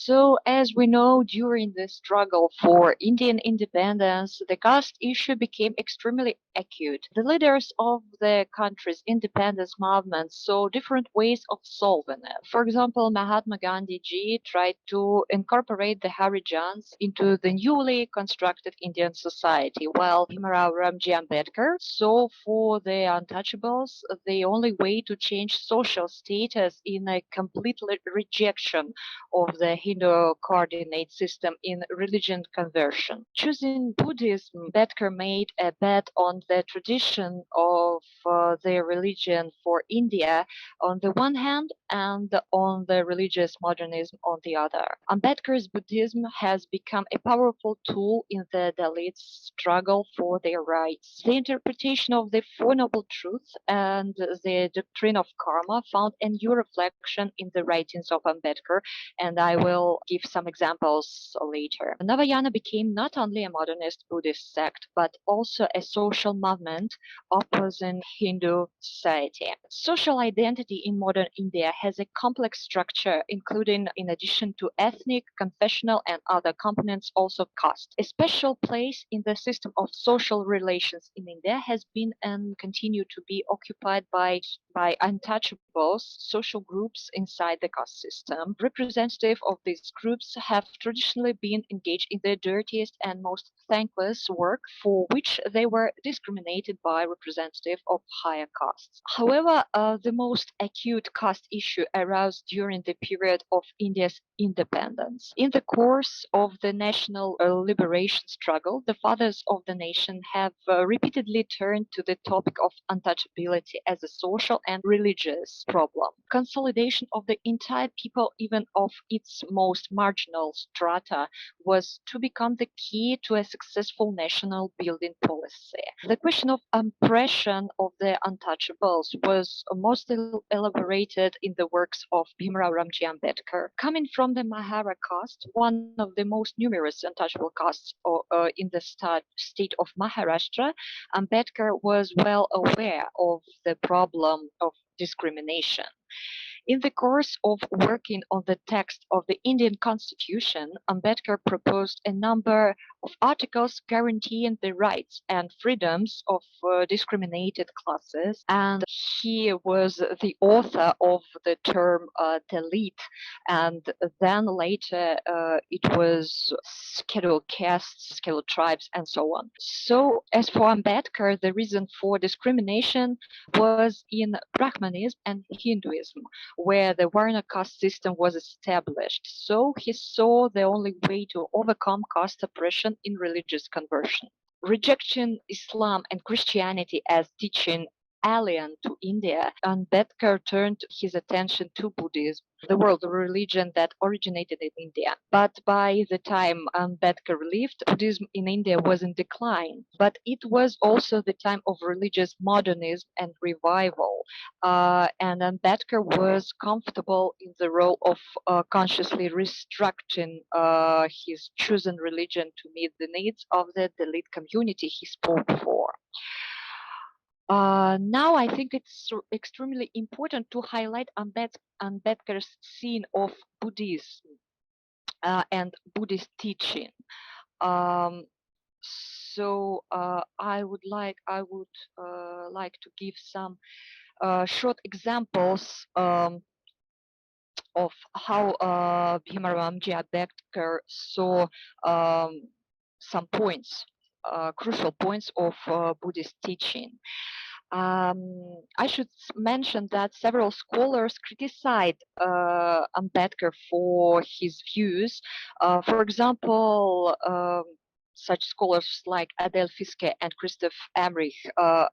So, as we know, during the struggle for Indian independence, the caste issue became extremely acute. The leaders of the country's independence movement saw different ways of solving it. For example, Mahatma Gandhi ji tried to incorporate the Harijans into the newly constructed Indian society, while Bhimrao Ramji Ambedkar saw for the untouchables the only way to change social status in a complete rejection of the Hindu coordinate system in religion conversion. Choosing Buddhism, Ambedkar made a bet on the tradition of their religion for India on the one hand and on the religious modernism on the other. Ambedkar's Buddhism has become a powerful tool in the Dalits' struggle for their rights. The interpretation of the Four Noble Truths and the doctrine of karma found a new reflection in the writings of Ambedkar, and I will give some examples later. Navayana became not only a modernist Buddhist sect, but also a social movement opposing Hindu society. Social identity in modern India has a complex structure, including, in addition to ethnic, confessional, and other components, also caste. A special place in the system of social relations in India has been and continue to be occupied by untouchables, social groups inside the caste system. Representatives of these groups have traditionally been engaged in the dirtiest and most thankless work, for which they were discriminated by representatives of higher castes. However, the most acute caste issue arose during the period of India's independence. In the course of the national liberation struggle, the fathers of the nation have repeatedly turned to the topic of untouchability as a social and religious problem. Consolidation of the entire people, even of its most marginal strata, was to become the key to a successful national building policy. The question of oppression of the untouchables was most elaborated in the works of Bhimrao Ramji Ambedkar. Coming from the Mahara caste, one of the most numerous untouchable castes in the state of Maharashtra, Ambedkar was well aware of the problem of discrimination. In the course of working on the text of the Indian Constitution, Ambedkar proposed a number of articles guaranteeing the rights and freedoms of discriminated classes, and he was the author of the term Dalit, and then later it was scheduled castes, scheduled tribes, and so on. So, as for Ambedkar, the reason for discrimination was in Brahmanism and Hinduism, where the Varna caste system was established. So he saw the only way to overcome caste oppression in religious conversion. Rejecting Islam and Christianity as teaching alien to India, Ambedkar turned his attention to Buddhism, the world religion that originated in India. But by the time Ambedkar lived, Buddhism in India was in decline. But it was also the time of religious modernism and revival. And Ambedkar was comfortable in the role of consciously restructuring his chosen religion to meet the needs of the Dalit community he spoke for. Now I think it's extremely important to highlight Ambedkar's scene of Buddhism and Buddhist teaching. I would like to give some short examples of how Bhimrao Ramji Ambedkar saw some points, crucial points of Buddhist teaching. I should mention that several scholars criticized Ambedkar for his views. For example, such scholars like Adele Fiske and Christoph Emmerich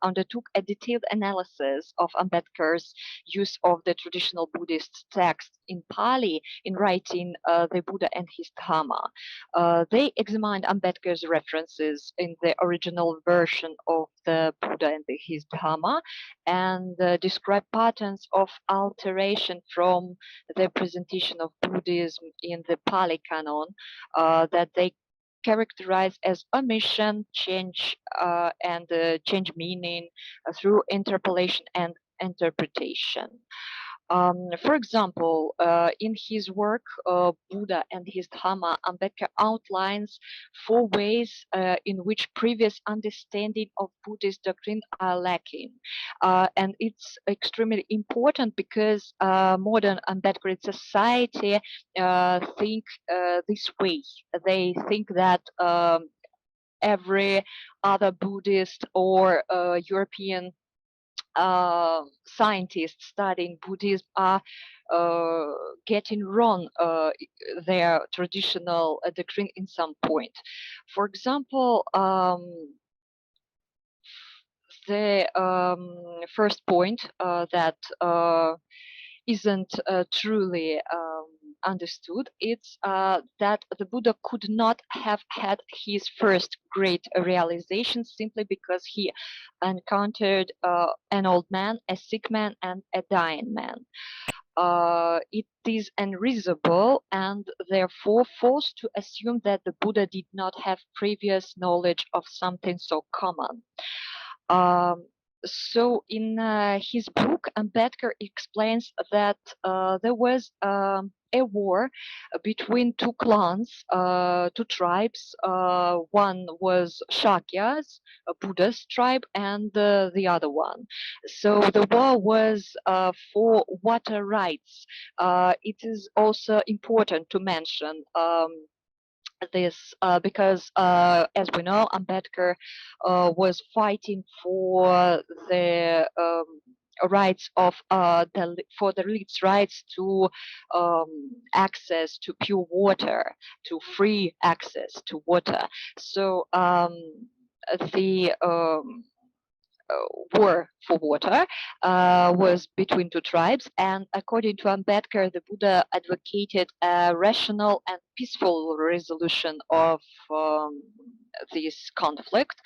undertook a detailed analysis of Ambedkar's use of the traditional Buddhist text in Pali in writing the Buddha and his Dhamma. They examined Ambedkar's references in the original version of the Buddha and his Dhamma and described patterns of alteration from the presentation of Buddhism in the Pali canon that they characterized as omission, change, and change meaning through interpolation and interpretation. For example, in his work, Buddha and his Dhamma, Ambedkar outlines 4 ways in which previous understanding of Buddhist doctrine are lacking. And it's extremely important because modern Ambedkarite society think this way. They think that every other Buddhist or European scientists studying Buddhism are getting wrong their traditional doctrine in some point. For example, the first point that isn't truly understood, it's that the Buddha could not have had his first great realization simply because he encountered an old man, a sick man, and a dying man. It is unreasonable and therefore false to assume that the Buddha did not have previous knowledge of something so common. So in his book, Ambedkar explains that there was a war between 2 clans, 2 tribes. One was Shakyas, a Buddhist tribe, and the other one. So the war was for water rights. It is also important to mention this because, as we know, Ambedkar was fighting for the rights of for the elites' rights to access to pure water, to free access to water. So the war for water was between 2 tribes, and according to Ambedkar, the Buddha advocated a rational and peaceful resolution of this conflict,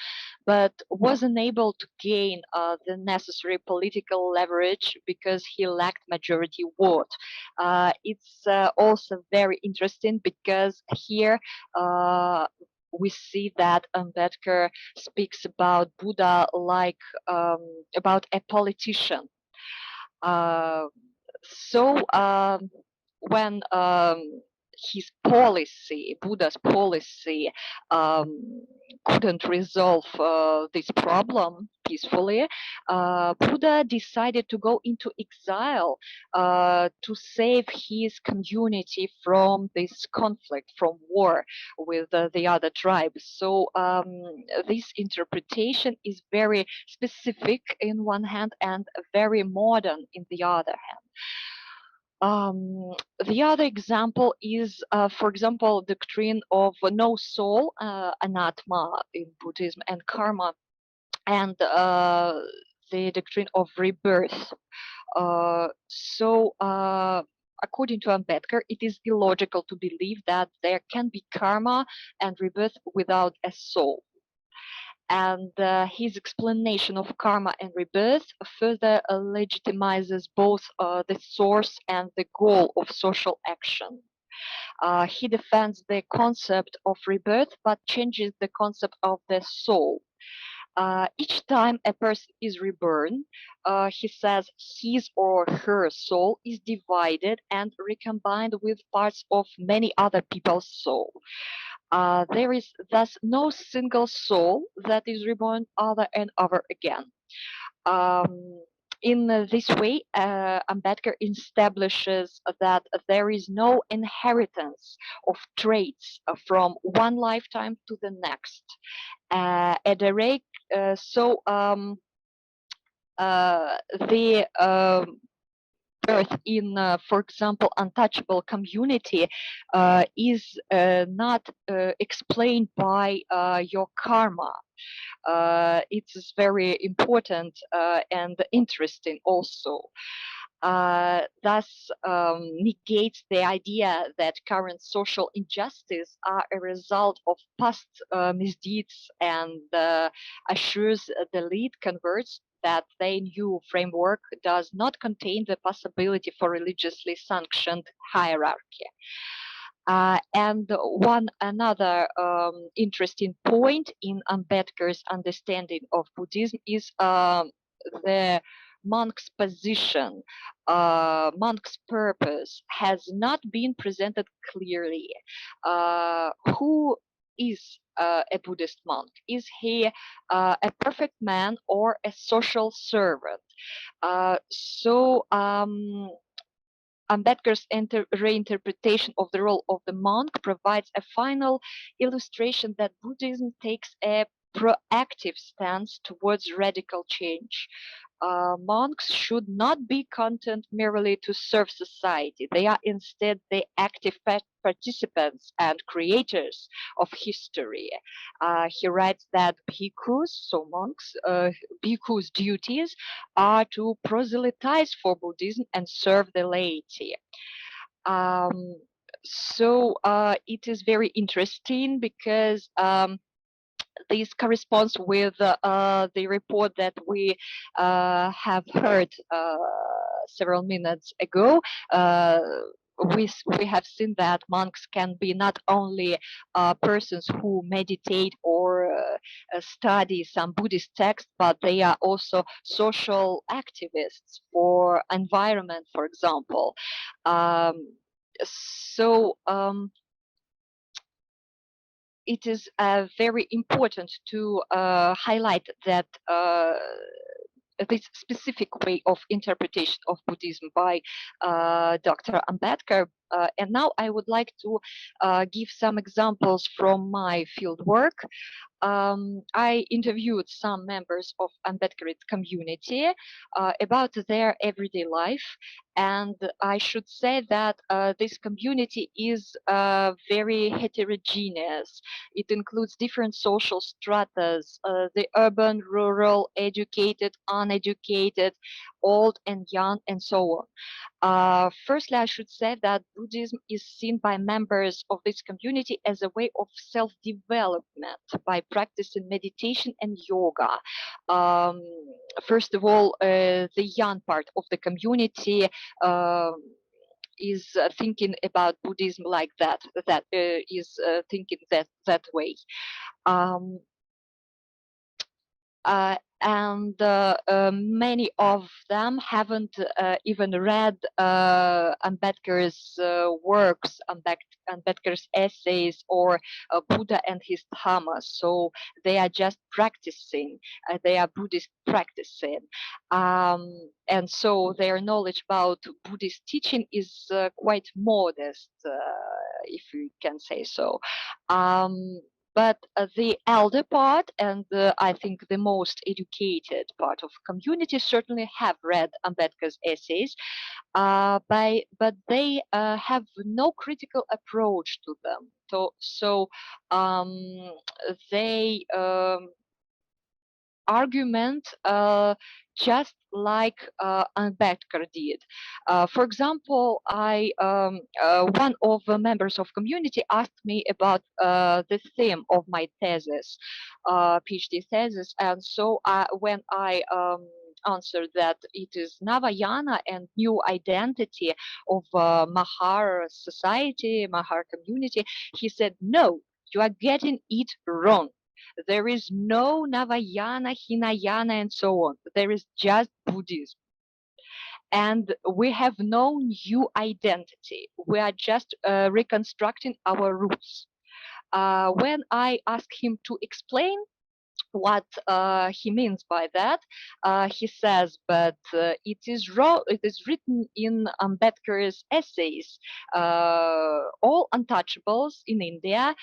but was unable to gain the necessary political leverage because he lacked majority vote. It's also very interesting because here we see that Ambedkar speaks about Buddha like about a politician. Uh, so when his policy, Buddha's policy, couldn't resolve this problem peacefully, Buddha decided to go into exile to save his community from this conflict, from war with the other tribes. So this interpretation is very specific in one hand and very modern in the other hand. The other example is, for example, doctrine of no soul, anatma in Buddhism, and karma, and the doctrine of rebirth. According to Ambedkar, it is illogical to believe that there can be karma and rebirth without a soul. And his explanation of karma and rebirth further legitimizes both the source and the goal of social action. He defends the concept of rebirth but changes the concept of the soul. Each time a person is reborn, he says his or her soul is divided and recombined with parts of many other people's soul. There is thus no single soul that is reborn over and over again. In this way, Ambedkar establishes that there is no inheritance of traits from one lifetime to the next. At a rate, the birth in, for example, untouchable community is not explained by your karma. It's very important and interesting also. Thus negates the idea that current social injustice are a result of past misdeeds and assures the lead converts that their new framework does not contain the possibility for religiously sanctioned hierarchy. And one another interesting point in Ambedkar's understanding of Buddhism is the monk's position, monk's purpose has not been presented clearly. Who is a Buddhist monk? Is he a perfect man or a social servant? Ambedkar's reinterpretation of the role of the monk provides a final illustration that Buddhism takes a proactive stance towards radical change. Monks should not be content merely to serve society. They are instead the active participants and creators of history. He writes that bhikkhus, so monks, bhikkhus' duties are to proselytize for Buddhism and serve the laity. Um, it is very interesting because this corresponds with the report that we have heard several minutes ago. We have seen that monks can be not only persons who meditate or study some Buddhist text, but they are also social activists for environment, for example. So it is very important to highlight that this specific way of interpretation of Buddhism by Dr. Ambedkar. And now I would like to give some examples from my field work. I interviewed some members of Ambedkarite community about their everyday life, and I should say that this community is very heterogeneous. It includes different social stratas, the urban, rural, educated, uneducated, old and young, and so on. Firstly, I should say that Buddhism is seen by members of this community as a way of self-development by practicing meditation and yoga. First of all, the young part of the community is thinking about Buddhism like that, thinking that way. And many of them haven't even read Ambedkar's works, Ambedkar's essays, or Buddha and his Dhammas. So they are just practicing. They are Buddhist practicing. And so their knowledge about Buddhist teaching is quite modest, if we can say so. But the elder part and I think the most educated part of community certainly have read Ambedkar's essays, but they have no critical approach to them. So they argument just like Ambedkar did. For example, one of the members of community asked me about the theme of my thesis, PhD thesis, and so when I answered that it is Navayana and new identity of Mahar society, Mahar community, he said, no, you are getting it wrong. There is no Navayana, Hinayana, and so on. There is just Buddhism. And we have no new identity. We are just reconstructing our roots. When I asked him to explain what he means by that, he says, but it is written in Ambedkar's essays. All untouchables in India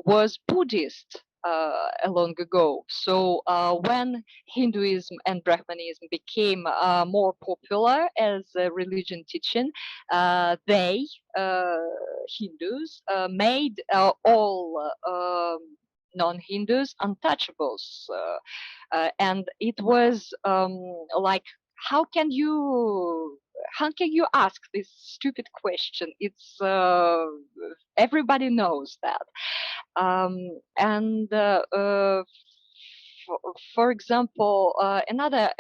was Buddhist long ago. So when Hinduism and Brahmanism became more popular as a religion teaching, they, Hindus, made all non-Hindus untouchables. And it was like, how can you ask this stupid question? It's everybody knows that. For example, another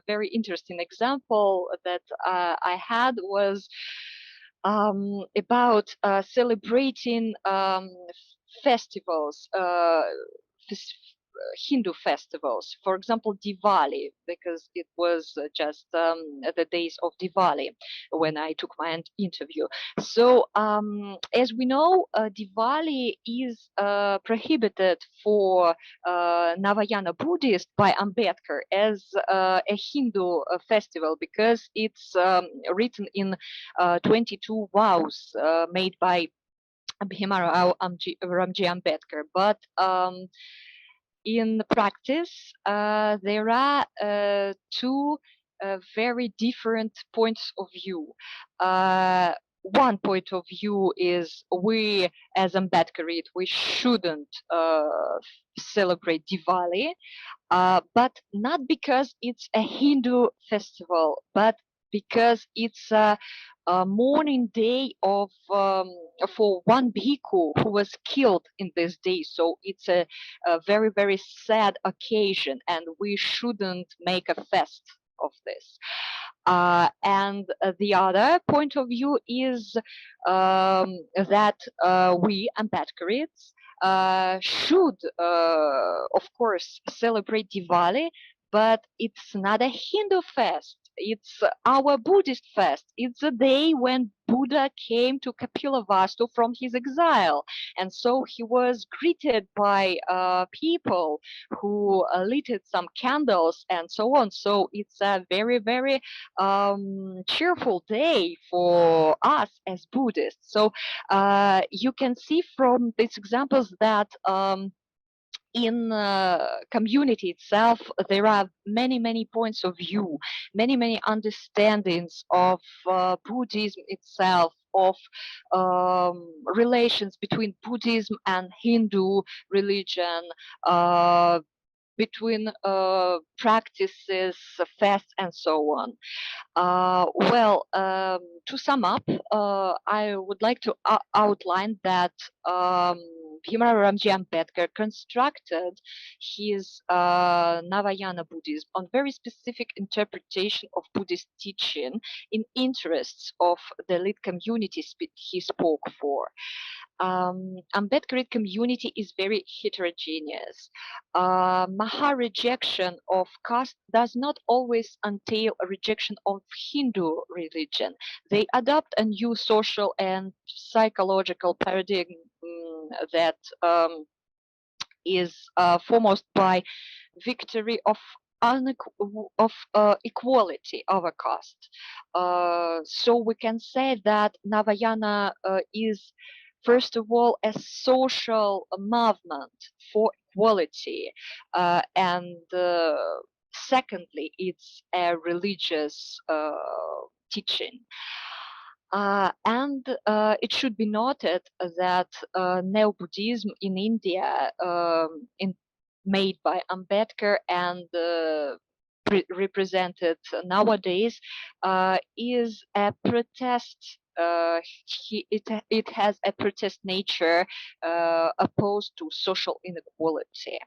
very interesting example that I had was about celebrating festivals, Hindu festivals. For example, Diwali, because it was just the days of Diwali when I took my interview. So, as we know, Diwali is prohibited for Navayana Buddhist by Ambedkar as a Hindu festival because it's written in 22 vows made by Bhimrao Ramji Ambedkar. But in practice, there are two very different points of view. One point of view is we, as Ambedkarit, we shouldn't celebrate Diwali, but not because it's a Hindu festival, but because it's a mourning day of for one bhikkhu who was killed in this day. So it's a very, very sad occasion, and we shouldn't make a fest of this. And the other point of view is that we Ambedkarites should, of course, celebrate Diwali, but it's not a Hindu fest. It's our Buddhist fest. It's the day when Buddha came to Kapilavastu from his exile. And so he was greeted by people who lit some candles and so on. So it's a very, very cheerful day for us as Buddhists. So you can see from these examples that in community itself, there are many, many points of view, many, many understandings of Buddhism itself, of relations between Buddhism and Hindu religion, between practices, fasts, and so on. To sum up, I would like to outline that Bhimrao Ramji Ambedkar constructed his Navayana Buddhism on very specific interpretation of Buddhist teaching in interests of the elite community he spoke for. Ambedkarite community is very heterogeneous. Maha rejection of caste does not always entail a rejection of Hindu religion. They adopt a new social and psychological paradigm that is foremost by victory of equality over caste. So we can say that Navayana is first of all a social movement for equality, and secondly it's a religious teaching. And it should be noted that Neo-Buddhism in India, made by Ambedkar and represented nowadays, is a protest. It has a protest nature opposed to social inequality.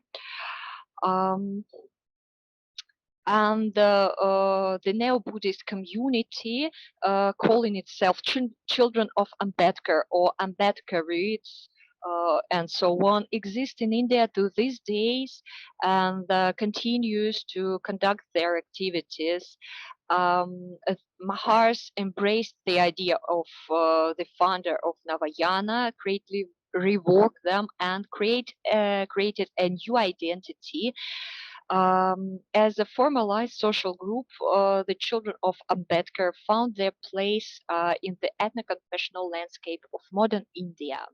And the neo-Buddhist community, calling itself Children of Ambedkar or Ambedkarites, and so on, exists in India to these days and continues to conduct their activities. Mahars embraced the idea of the founder of Navayana, greatly reworked them, and created a new identity. As a formalized social group, the Children of Ambedkar found their place in the ethno-confessional landscape of modern India.